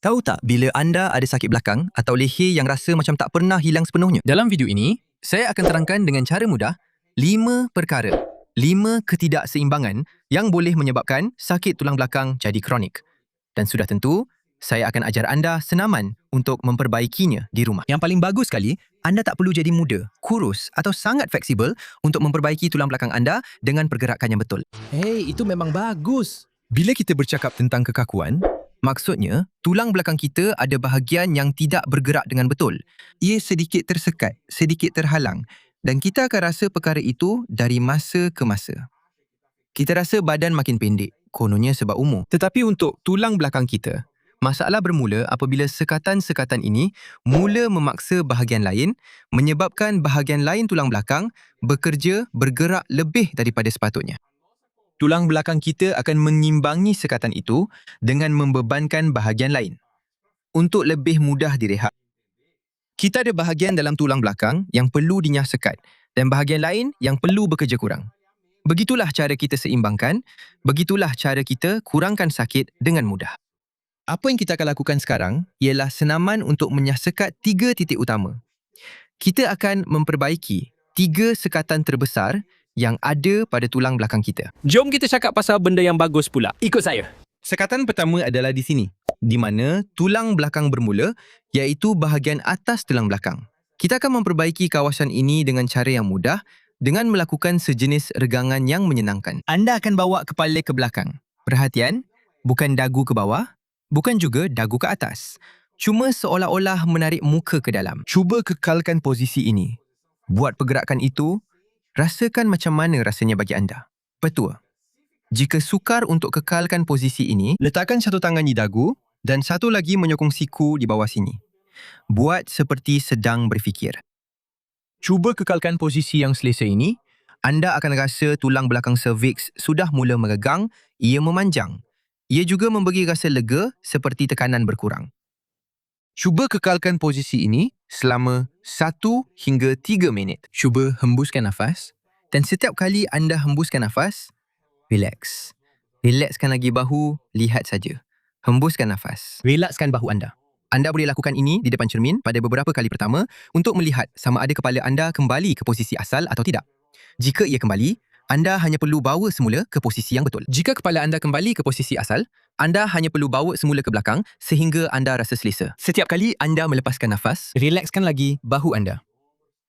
Tahu tak bila anda ada sakit belakang atau leher yang rasa macam tak pernah hilang sepenuhnya? Dalam video ini, saya akan terangkan dengan cara mudah 5 perkara, 5 ketidakseimbangan yang boleh menyebabkan sakit tulang belakang jadi kronik. Dan sudah tentu, saya akan ajar anda senaman untuk memperbaikinya di rumah. Yang paling bagus sekali, anda tak perlu jadi muda, kurus atau sangat fleksibel untuk memperbaiki tulang belakang anda dengan pergerakan yang betul. Hei, itu memang bagus. Bila kita bercakap tentang kekakuan, maksudnya tulang belakang kita ada bahagian yang tidak bergerak dengan betul. Ia sedikit tersekat, sedikit terhalang dan kita akan rasa perkara itu dari masa ke masa. Kita rasa badan makin pendek, kononnya sebab umur. Tetapi untuk tulang belakang kita, masalah bermula apabila sekatan-sekatan ini mula memaksa bahagian lain, menyebabkan bahagian lain tulang belakang bergerak lebih daripada sepatutnya. Tulang belakang kita akan mengimbangi sekatan itu dengan membebankan bahagian lain untuk lebih mudah direhat. Kita ada bahagian dalam tulang belakang yang perlu dinyah sekat dan bahagian lain yang perlu bekerja kurang. Begitulah cara kita seimbangkan, begitulah cara kita kurangkan sakit dengan mudah. Apa yang kita akan lakukan sekarang ialah senaman untuk menyah sekat 3 titik utama. Kita akan memperbaiki 3 sekatan terbesar yang ada pada tulang belakang kita. Jom kita cakap pasal benda yang bagus pula. Ikut saya. Sekatan pertama adalah di sini, di mana tulang belakang bermula, iaitu bahagian atas tulang belakang. Kita akan memperbaiki kawasan ini dengan cara yang mudah dengan melakukan sejenis regangan yang menyenangkan. Anda akan bawa kepala ke belakang. Perhatian, bukan dagu ke bawah, bukan juga dagu ke atas. Cuma seolah-olah menarik muka ke dalam. Cuba kekalkan posisi ini. Buat pergerakan itu, rasakan macam mana rasanya bagi anda. Petua. Jika sukar untuk kekalkan posisi ini, letakkan satu tangan di dagu dan satu lagi menyokong siku di bawah sini. Buat seperti sedang berfikir. Cuba kekalkan posisi yang selesa ini, anda akan rasa tulang belakang cervix sudah mula meregang, ia memanjang. Ia juga memberi rasa lega seperti tekanan berkurang. Cuba kekalkan posisi ini selama 1 hingga 3 minit. Cuba hembuskan nafas dan setiap kali anda hembuskan nafas, relax. Relaxkan lagi bahu, lihat saja. Hembuskan nafas. Relaxkan bahu anda. Anda boleh lakukan ini di depan cermin pada beberapa kali pertama untuk melihat sama ada kepala anda kembali ke posisi asal atau tidak. Jika ia kembali, anda hanya perlu bawa semula ke posisi yang betul. Jika kepala anda kembali ke posisi asal, anda hanya perlu bawa semula ke belakang sehingga anda rasa selesa. Setiap kali anda melepaskan nafas, relaxkan lagi bahu anda.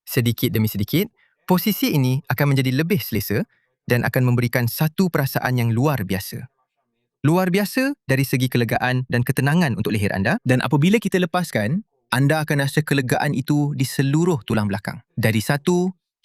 Sedikit demi sedikit, posisi ini akan menjadi lebih selesa dan akan memberikan satu perasaan yang luar biasa. Luar biasa dari segi kelegaan dan ketenangan untuk leher anda, dan apabila kita lepaskan, anda akan rasa kelegaan itu di seluruh tulang belakang. Dari 1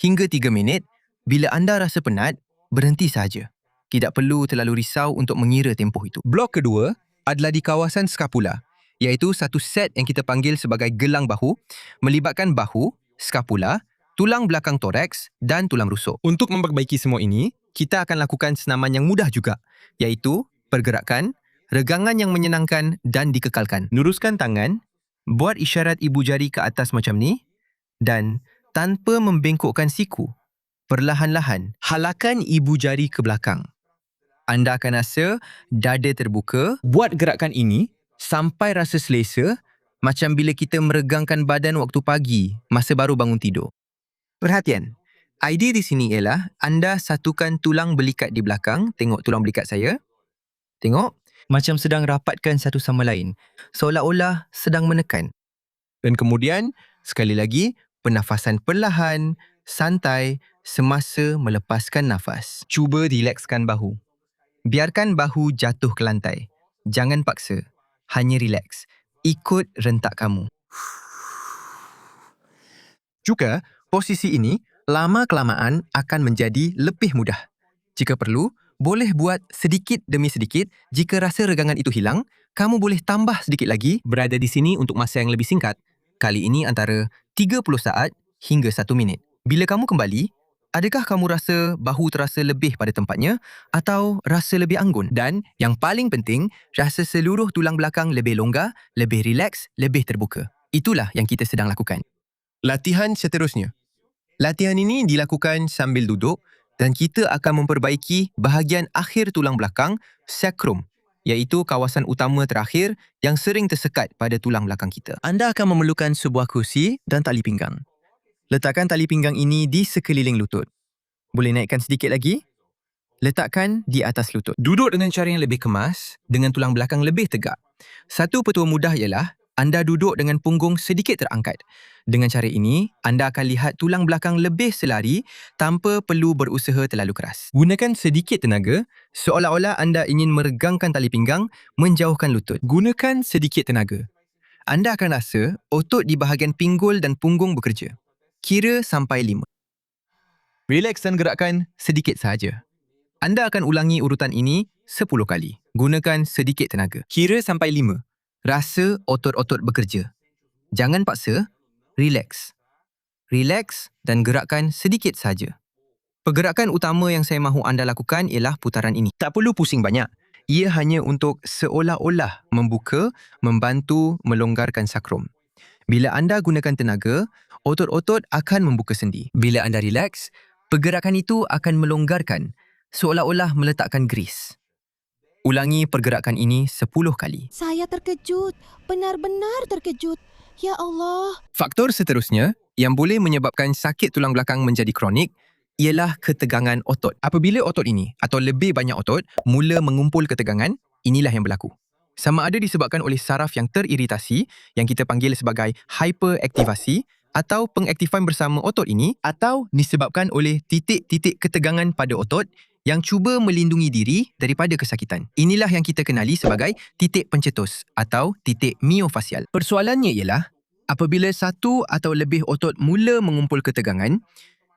hingga 3 minit, bila anda rasa penat, berhenti sahaja. Tidak perlu terlalu risau untuk mengira tempoh itu. Blok kedua adalah di kawasan skapula, iaitu satu set yang kita panggil sebagai gelang bahu, melibatkan bahu, skapula, tulang belakang toraks dan tulang rusuk. Untuk memperbaiki semua ini, kita akan lakukan senaman yang mudah juga, iaitu pergerakan, regangan yang menyenangkan dan dikekalkan. Luruskan tangan, buat isyarat ibu jari ke atas macam ni dan tanpa membengkokkan siku, perlahan-lahan halakan ibu jari ke belakang. Anda akan rasa dada terbuka. Buat gerakan ini sampai rasa selesa macam bila kita meregangkan badan waktu pagi masa baru bangun tidur. Perhatian, idea di sini ialah anda satukan tulang belikat di belakang. Tengok tulang belikat saya. Tengok, macam sedang rapatkan satu sama lain, seolah-olah sedang menekan. Dan kemudian, sekali lagi, pernafasan perlahan, santai, semasa melepaskan nafas. Cuba rilekskan bahu. Biarkan bahu jatuh ke lantai. Jangan paksa, hanya rileks. Ikut rentak kamu. Juga, posisi ini lama-kelamaan akan menjadi lebih mudah. Jika perlu, boleh buat sedikit demi sedikit. Jika rasa regangan itu hilang, kamu boleh tambah sedikit lagi berada di sini untuk masa yang lebih singkat. Kali ini antara 30 saat hingga 1 minit. Bila kamu kembali, adakah kamu rasa bahu terasa lebih pada tempatnya atau rasa lebih anggun? Dan yang paling penting, rasa seluruh tulang belakang lebih longgar, lebih rileks, lebih terbuka. Itulah yang kita sedang lakukan. Latihan seterusnya. Latihan ini dilakukan sambil duduk dan kita akan memperbaiki bahagian akhir tulang belakang, sacrum, iaitu kawasan utama terakhir yang sering tersekat pada tulang belakang kita. Anda akan memerlukan sebuah kerusi dan tali pinggang. Letakkan tali pinggang ini di sekeliling lutut. Boleh naikkan sedikit lagi? Letakkan di atas lutut. Duduk dengan cara yang lebih kemas, dengan tulang belakang lebih tegak. Satu petua mudah ialah anda duduk dengan punggung sedikit terangkat. Dengan cara ini, anda akan lihat tulang belakang lebih selari tanpa perlu berusaha terlalu keras. Gunakan sedikit tenaga, seolah-olah anda ingin meregangkan tali pinggang, menjauhkan lutut. Gunakan sedikit tenaga. Anda akan rasa otot di bahagian pinggul dan punggung bekerja. Kira sampai 5. Relax dan gerakkan sedikit sahaja. Anda akan ulangi urutan ini 10 kali. Gunakan sedikit tenaga. Kira sampai 5. Rasa otot-otot bekerja. Jangan paksa, relax. Relax dan gerakkan sedikit saja. Pergerakan utama yang saya mahu anda lakukan ialah putaran ini. Tak perlu pusing banyak. Ia hanya untuk seolah-olah membuka, membantu melonggarkan sakrum. Bila anda gunakan tenaga, otot-otot akan membuka sendi. Bila anda relax, pergerakan itu akan melonggarkan, seolah-olah meletakkan gris. Ulangi pergerakan ini 10 kali. Saya terkejut, benar-benar terkejut. Ya Allah. Faktor seterusnya yang boleh menyebabkan sakit tulang belakang menjadi kronik ialah ketegangan otot. Apabila otot ini atau lebih banyak otot mula mengumpul ketegangan, inilah yang berlaku. Sama ada disebabkan oleh saraf yang teriritasi yang kita panggil sebagai hyperaktivasi atau pengaktifan bersama otot ini, atau disebabkan oleh titik-titik ketegangan pada otot yang cuba melindungi diri daripada kesakitan. Inilah yang kita kenali sebagai titik pencetus atau titik miofasial. Persoalannya ialah, apabila satu atau lebih otot mula mengumpul ketegangan,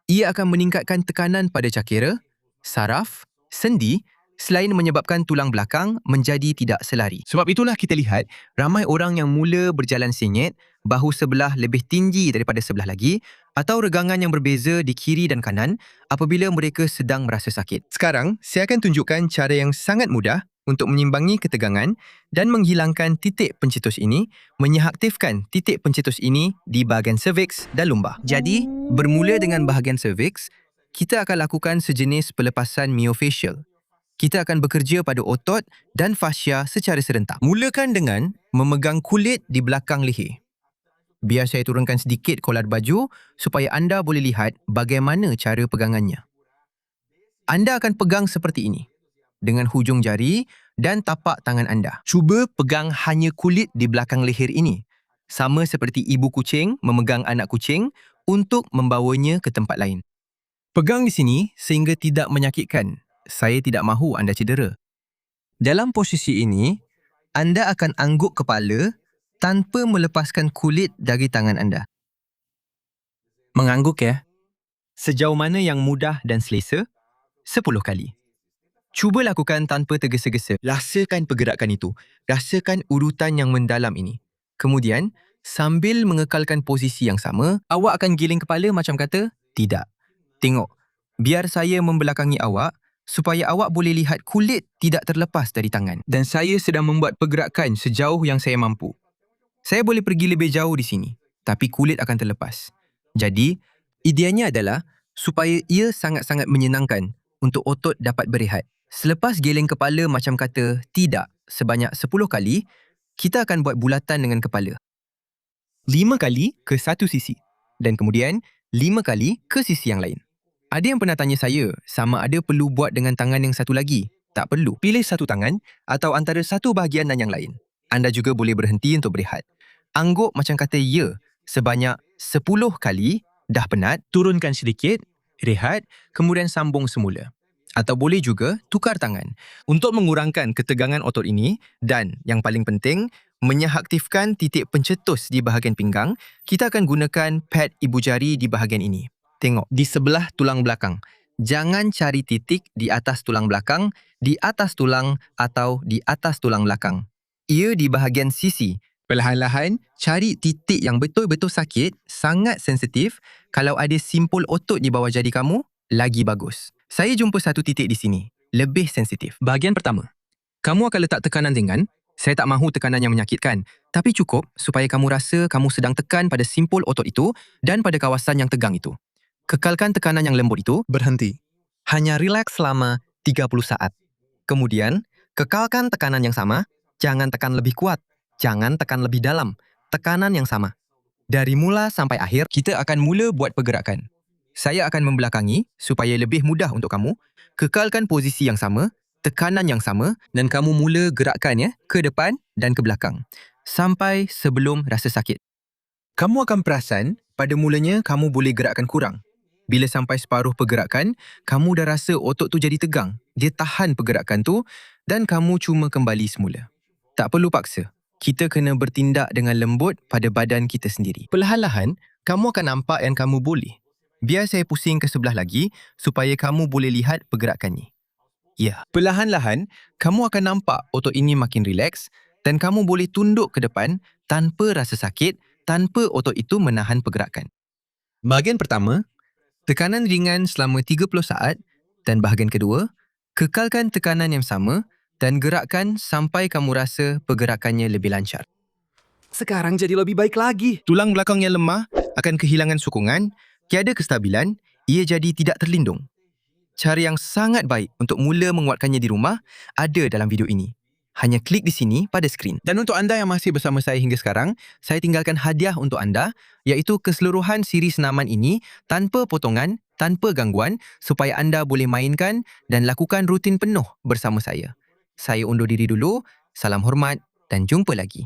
ia akan meningkatkan tekanan pada cakera, saraf, sendi, selain menyebabkan tulang belakang menjadi tidak selari. Sebab itulah kita lihat ramai orang yang mula berjalan sengit, bahu sebelah lebih tinggi daripada sebelah lagi, atau regangan yang berbeza di kiri dan kanan apabila mereka sedang merasa sakit. Sekarang, saya akan tunjukkan cara yang sangat mudah untuk menyimbangi ketegangan dan menghilangkan titik pencetus ini, mengaktifkan titik pencetus ini di bahagian cervix dan lumbar. Jadi, bermula dengan bahagian cervix, kita akan lakukan sejenis pelepasan myofacial. Kita akan bekerja pada otot dan fascia secara serentak. Mulakan dengan memegang kulit di belakang leher. Biar saya turunkan sedikit kolar baju supaya anda boleh lihat bagaimana cara pegangannya. Anda akan pegang seperti ini dengan hujung jari dan tapak tangan anda. Cuba pegang hanya kulit di belakang leher ini, sama seperti ibu kucing memegang anak kucing untuk membawanya ke tempat lain. Pegang di sini sehingga tidak menyakitkan. Saya tidak mahu anda cedera. Dalam posisi ini, anda akan angguk kepala tanpa melepaskan kulit dari tangan anda. Mengangguk ya. Sejauh mana yang mudah dan selesa? 10 kali. Cuba lakukan tanpa tergesa-gesa. Rasakan pergerakan itu. Rasakan urutan yang mendalam ini. Kemudian, sambil mengekalkan posisi yang sama, awak akan giling kepala macam kata, tidak. Tengok, biar saya membelakangi awak supaya awak boleh lihat kulit tidak terlepas dari tangan. Dan saya sedang membuat pergerakan sejauh yang saya mampu. Saya boleh pergi lebih jauh di sini, tapi kulit akan terlepas. Jadi, ideanya adalah supaya ia sangat-sangat menyenangkan untuk otot dapat berehat. Selepas geleng kepala macam kata tidak sebanyak 10 kali, kita akan buat bulatan dengan kepala. 5 kali ke satu sisi dan kemudian 5 kali ke sisi yang lain. Ada yang pernah tanya saya sama ada perlu buat dengan tangan yang satu lagi. Tak perlu. Pilih satu tangan atau antara satu bahagian dan yang lain. Anda juga boleh berhenti untuk berehat. Angguk macam kata ya sebanyak 10 kali, dah penat, turunkan sedikit, rehat, kemudian sambung semula. Atau boleh juga tukar tangan untuk mengurangkan ketegangan otot ini dan yang paling penting, mengaktifkan titik pencetus di bahagian pinggang, kita akan gunakan pad ibu jari di bahagian ini. Tengok, di sebelah tulang belakang. Jangan cari titik di atas tulang belakang, di atas tulang atau di atas tulang belakang. Ia di bahagian sisi. Perlahan-lahan, cari titik yang betul-betul sakit, sangat sensitif. Kalau ada simpul otot di bawah jari kamu, lagi bagus. Saya jumpa satu titik di sini, lebih sensitif. Bahagian pertama, kamu akan letak tekanan ringan. Saya tak mahu tekanan yang menyakitkan, tapi cukup supaya kamu rasa kamu sedang tekan pada simpul otot itu dan pada kawasan yang tegang itu. Kekalkan tekanan yang lembut itu. Berhenti. Hanya rileks selama 30 saat. Kemudian, Kekalkan tekanan yang sama, jangan tekan lebih kuat, jangan tekan lebih dalam, tekanan yang sama. Dari mula sampai akhir, Kita akan mula buat pergerakan. Saya akan membelakangi supaya lebih mudah untuk kamu. Kekalkan posisi yang sama, tekanan yang sama dan kamu mula gerakkan ya ke depan dan ke belakang sampai sebelum rasa sakit. Kamu akan perasan pada mulanya kamu boleh gerakkan kurang. Bila sampai separuh pergerakan, kamu dah rasa otot tu jadi tegang. Dia tahan pergerakan tu dan kamu cuma kembali semula. Tak perlu paksa. Kita kena bertindak dengan lembut pada badan kita sendiri. Perlahan-lahan, kamu akan nampak yang kamu boleh. Biar saya pusing ke sebelah lagi supaya kamu boleh lihat pergerakan ni. Ya, perlahan-lahan, kamu akan nampak otot ini makin rileks dan kamu boleh tunduk ke depan tanpa rasa sakit, tanpa otot itu menahan pergerakan. Bahagian pertama, tekanan ringan selama 30 saat dan bahagian kedua, kekalkan tekanan yang sama dan gerakkan sampai kamu rasa pergerakannya lebih lancar. Sekarang jadi lebih baik lagi. Tulang belakang yang lemah akan kehilangan sokongan, tiada kestabilan, ia jadi tidak terlindung. Cara yang sangat baik untuk mula menguatkannya di rumah ada dalam video ini. Hanya klik di sini pada skrin. Dan untuk anda yang masih bersama saya hingga sekarang, saya tinggalkan hadiah untuk anda iaitu keseluruhan siri senaman ini tanpa potongan, tanpa gangguan supaya anda boleh mainkan dan lakukan rutin penuh bersama saya. Saya undur diri dulu, salam hormat dan jumpa lagi.